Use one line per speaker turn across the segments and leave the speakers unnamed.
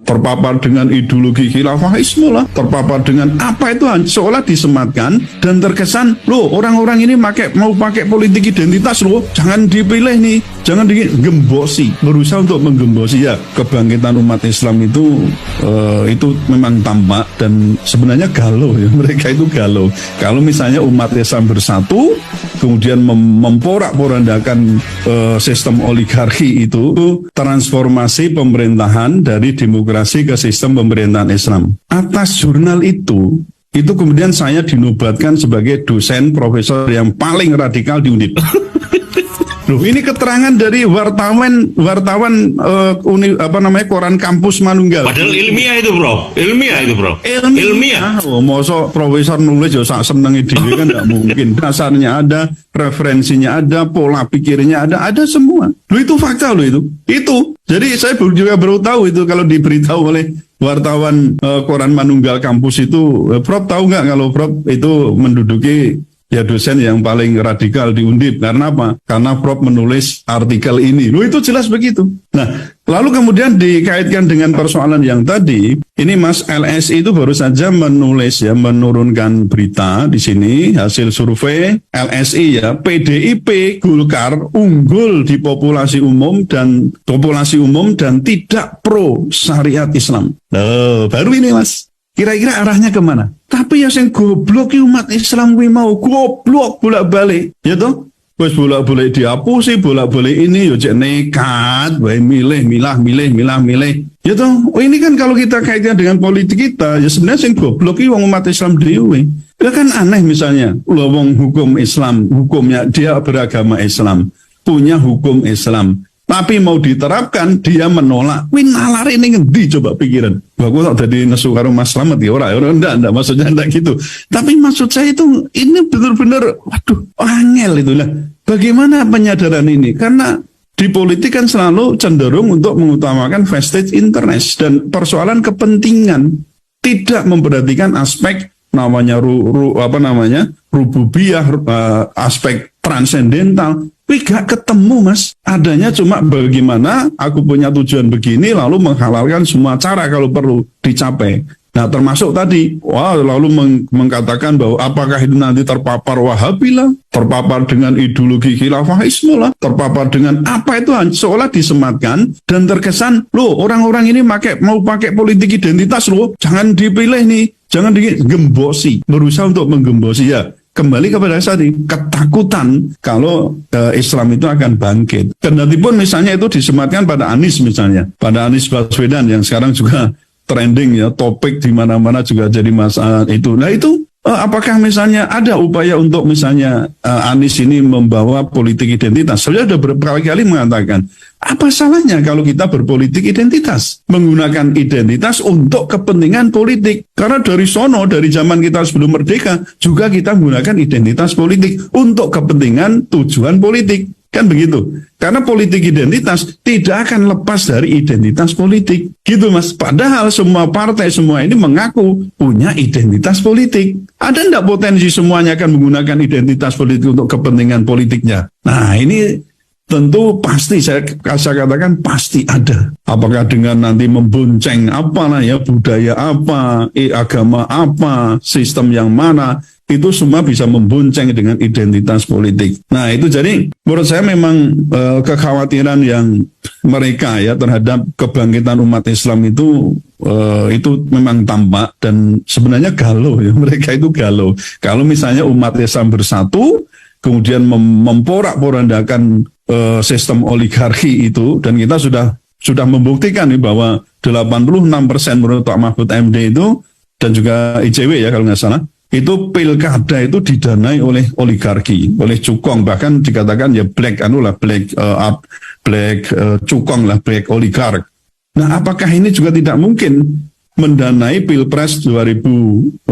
terpapar dengan ideologi khilafahisme lah, terpapar dengan apa itu seolah disematkan dan terkesan, loh orang-orang ini mau pakai politik identitas loh, jangan dipilih nih, jangan digembosi, berusaha untuk menggembosi ya. Kebangkitan umat Islam itu memang tampak dan sebenarnya galau ya, mereka itu galau. Kalau misalnya umat Islam bersatu, kemudian memporak-porandakan sistem oligarki itu, transformasi pemerintahan dari demokrasi ke sistem pemerintahan Islam. Atas jurnal itu kemudian saya dinobatkan sebagai dosen profesor yang paling radikal di Undip. Loh, ini keterangan dari wartawan koran kampus Manunggal.
Padahal ilmiah itu bro. Ilmiah.
Oh, masa profesor nulis ya sak senenge dhewe kan enggak mungkin. Dasarnya ada, referensinya ada, pola pikirnya ada semua. Loh, itu fakta loh itu. Itu. Jadi saya juga baru tahu itu kalau diberitahu oleh wartawan koran Manunggal kampus itu. Prof tahu nggak kalau Prof itu menduduki ya dosen yang paling radikal di Undip. Karena apa? Karena Prof menulis artikel ini. Loh, itu jelas begitu. Nah, lalu kemudian dikaitkan dengan persoalan yang tadi, ini Mas LSI itu baru saja menurunkan berita di sini, hasil survei LSI ya, PDIP Golkar unggul di populasi umum dan tidak pro syariat Islam. Loh, baru ini Mas. Kira-kira arahnya kemana? Tapi ya yang goblok umat Islam kuwi mau goblok bolak-balik, ya toh? Wes bolak-balik dihapusi, bolak-balik ini yo cek nekat, wae milih. Ya toh? Oh, ini kan kalau kita kaitkan dengan politik kita, ya sebenarnya yang goblok iki wong umat Islam dhewe. Ya kan aneh misalnya, wong hukum Islam, hukumnya dia beragama Islam, punya hukum Islam. Tapi mau diterapkan, dia menolak. Wih, nalar ini ngendi coba pikiran. Wah, aku tak jadi nesu karo Mas Slamet ya, enggak, maksudnya enggak gitu. Tapi maksud saya itu, ini benar-benar, waduh, angel itu lah. Bagaimana penyadaran ini? Karena di politik kan selalu cenderung untuk mengutamakan vestige interest dan persoalan kepentingan. Tidak memperhatikan aspek rububiyah, aspek transendental. Wih, gak ketemu Mas. Adanya cuma bagaimana aku punya tujuan begini lalu menghalalkan semua cara kalau perlu dicapai. Nah, termasuk tadi, lalu mengatakan bahwa apakah itu nanti terpapar Wahabi lah, terpapar dengan ideologi khilafahisme lah, terpapar dengan apa itu seolah disematkan dan terkesan, loh orang-orang ini mau pakai politik identitas loh, jangan dipilih nih, jangan digembosi, berusaha untuk menggembosi ya. Kembali kepada tadi, ketakutan kalau Islam itu akan bangkit. Kendatipun misalnya itu disematkan pada Anies misalnya, pada Anies Baswedan yang sekarang juga trending ya, topik di mana-mana juga jadi masalah itu. Nah itu apakah misalnya ada upaya untuk misalnya Anies ini membawa politik identitas? Saya sudah berkali-kali mengatakan, apa salahnya kalau kita berpolitik identitas? Menggunakan identitas untuk kepentingan politik. Karena dari zaman kita sebelum merdeka, juga kita menggunakan identitas politik untuk kepentingan tujuan politik. Kan begitu. Karena politik identitas tidak akan lepas dari identitas politik. Gitu Mas. Padahal semua partai, semua ini mengaku punya identitas politik. Ada enggak potensi semuanya akan menggunakan identitas politik untuk kepentingan politiknya? Nah ini tentu pasti, saya katakan pasti ada. Apakah dengan nanti membonceng apalah ya, budaya apa, agama apa, sistem yang mana, itu semua bisa membonceng dengan identitas politik. Nah itu jadi menurut saya memang kekhawatiran yang mereka ya terhadap kebangkitan umat Islam itu memang tampak dan sebenarnya galau ya, mereka itu galau. Kalau misalnya umat Islam bersatu, kemudian memporak-porandakan sistem oligarki itu, dan kita sudah membuktikan nih bahwa 86% menurut Pak Mahfud MD itu, dan juga ICW ya kalau nggak salah, itu pilkada itu didanai oleh oligarki, oleh cukong, bahkan dikatakan ya black cukong lah, black oligark. Nah apakah ini juga tidak mungkin mendanai pilpres 2014,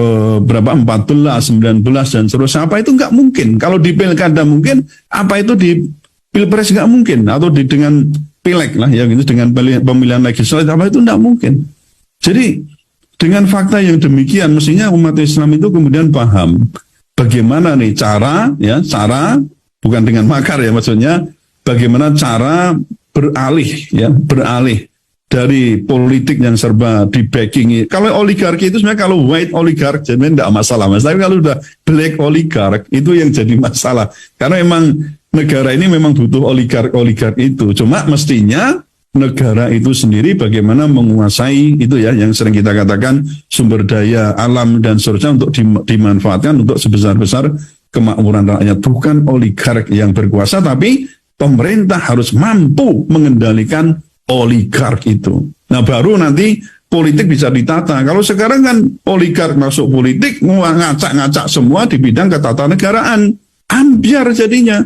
19 dan seterusnya? Apa itu nggak mungkin? Kalau di pilkada mungkin, apa itu di pilpres nggak mungkin? Atau dengan pileg lah ya gitu, dengan pemilihan legislatif, apa itu nggak mungkin? Jadi dengan fakta yang demikian, mestinya umat Islam itu kemudian paham bagaimana nih cara bukan dengan makar ya, maksudnya bagaimana cara beralih dari politik yang serba di backing. Kalau oligarki itu sebenarnya kalau white oligark jadi tidak masalah mas. Tapi kalau udah black oligark itu yang jadi masalah. Karena emang negara ini memang butuh oligark itu. Cuma mestinya negara itu sendiri bagaimana menguasai itu ya yang sering kita katakan sumber daya alam dan seterusnya untuk dimanfaatkan untuk sebesar-besar kemakmuran rakyat. Bukan oligark yang berkuasa, tapi pemerintah harus mampu mengendalikan oligark itu. Nah baru nanti politik bisa ditata. Kalau sekarang kan oligark masuk politik ngacak-ngacak semua di bidang ketatanegaraan, ambiar jadinya.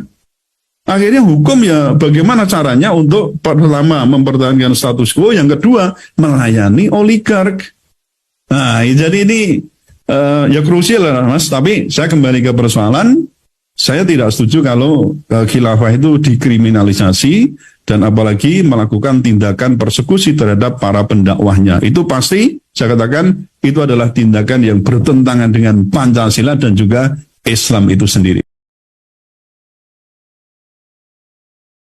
Akhirnya hukum ya bagaimana caranya untuk pertama mempertahankan status quo, yang kedua melayani oligark. Nah jadi ini ya krusial lah mas. Tapi saya kembali ke persoalan, saya tidak setuju kalau khilafah itu dikriminalisasi dan apalagi melakukan tindakan persekusi terhadap para pendakwahnya. Itu pasti saya katakan itu adalah tindakan yang bertentangan dengan Pancasila dan juga Islam itu sendiri.